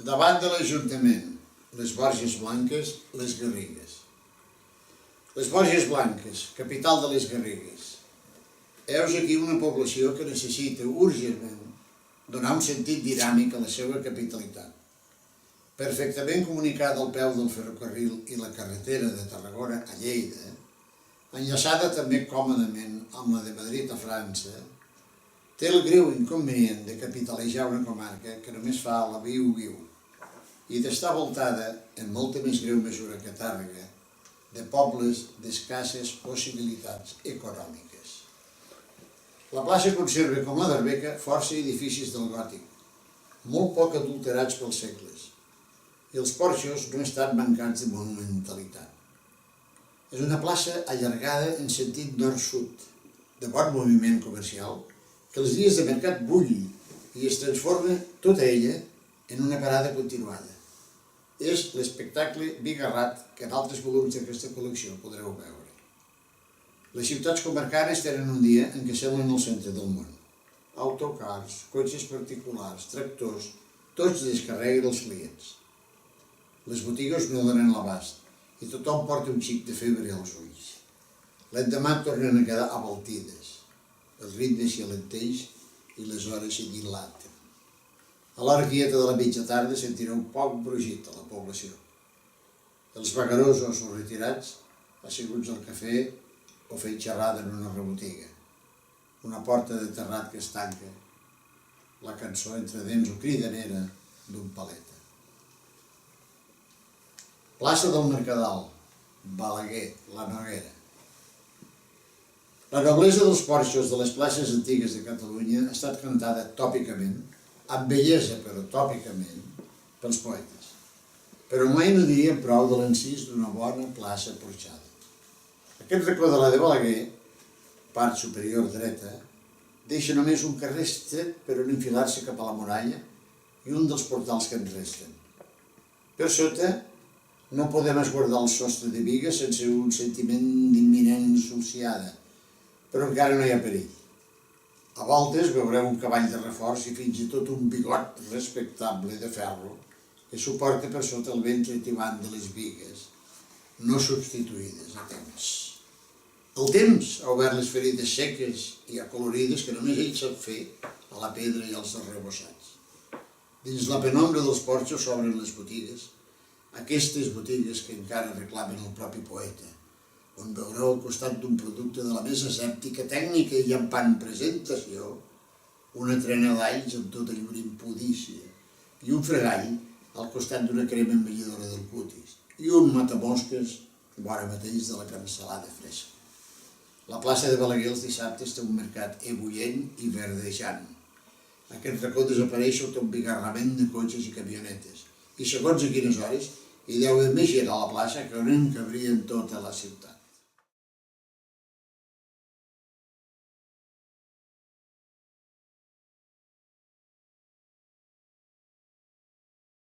Davant de l'Ajuntament, les Borges Blanques, les Garrigues. Les Borges Blanques, capital de les Garrigues. Heus aquí una població que necessita urgentment donar un sentit dinàmic a la seva capitalitat. Perfectament comunicada al peu del ferrocarril i la carretera de Tarragona a Lleida, enllaçada també còmodament amb la de Madrid a França, té el greu inconvenient de capitalitzar una comarca que només fa la viu-viu i d'estar voltada, en molta més greu mesura que Tàrrega, de pobles d'escasses possibilitats econòmiques. La plaça conserva, com la d'Arbeca, força edificis del gòtic, molt poc adulterats pels segles, i els porxos no estan mancats de monumentalitat. És una plaça allargada en sentit nord-sud, de bon moviment comercial, que els dies de mercat bull i es transforma tota ella en una parada continuada. És l'espectacle bigarrat que en altres volums d'aquesta col·lecció podreu veure. Les ciutats comarcanes tenen un dia en què semblen el centre del món. Autocars, cotxes particulars, tractors, tots descarreguen els clients. Les botigues no donen l'abast i tothom porta un xic de febre als ulls. L'endemà tornen a quedar abaltides. Els ritmes s'hi alenteix i les hores s'hi dilaten. A l'hora quieta de la mitja tarda sentireu poc brugit a la població. Els vagarosos o retirats, asseguts al cafè o fent xerrada en una rebotiga. Una porta de terrat que es tanca. La cançó entre dents o cridanera d'un paleta. Plaça del Mercadal, Balaguer, la Noguera. La noblesa dels porxos de les places antigues de Catalunya ha estat cantada tòpicament, amb bellesa però tòpicament, pels poetes. Però mai no diríem prou de l'encís d'una bona plaça porxada. Aquest racó de la de Balaguer, part superior dreta, deixa només un carrer estret per on enfilar-se cap a la muralla i un dels portals que ens resten. Per sota, no podem esguardar el sostre de bigues sense un sentiment d'imminent ensulsiada, però encara no hi ha perill. A voltes veureu un cavall de reforç i fins i tot un bigot respectable de ferro que suporta per sota el ventre tibant de les bigues, no substituïdes a temps. El temps ha obert les ferides seques i acolorides que només ell sap fer a la pedra i als arrebossats. Dins la penombra dels porxos s'obren les botigues, aquestes botigues que encara reclamen el propi poeta, on veureu al costat d'un producte de la més escèptica, tècnica i llampant presentació una trena d'alls amb tota llur impudícia i un fregall al costat d'una crema embellidora del cutis i un matamosques vora mateix de la cansalada fresca. La plaça de Balaguer els dissabtes té un mercat ebullent i verdejant. Aquest racó desapareix sota un bigarrament de cotxes i camionetes i segons a quines hores hi deu haver més gent a la plaça que on en cabria en tota la ciutat.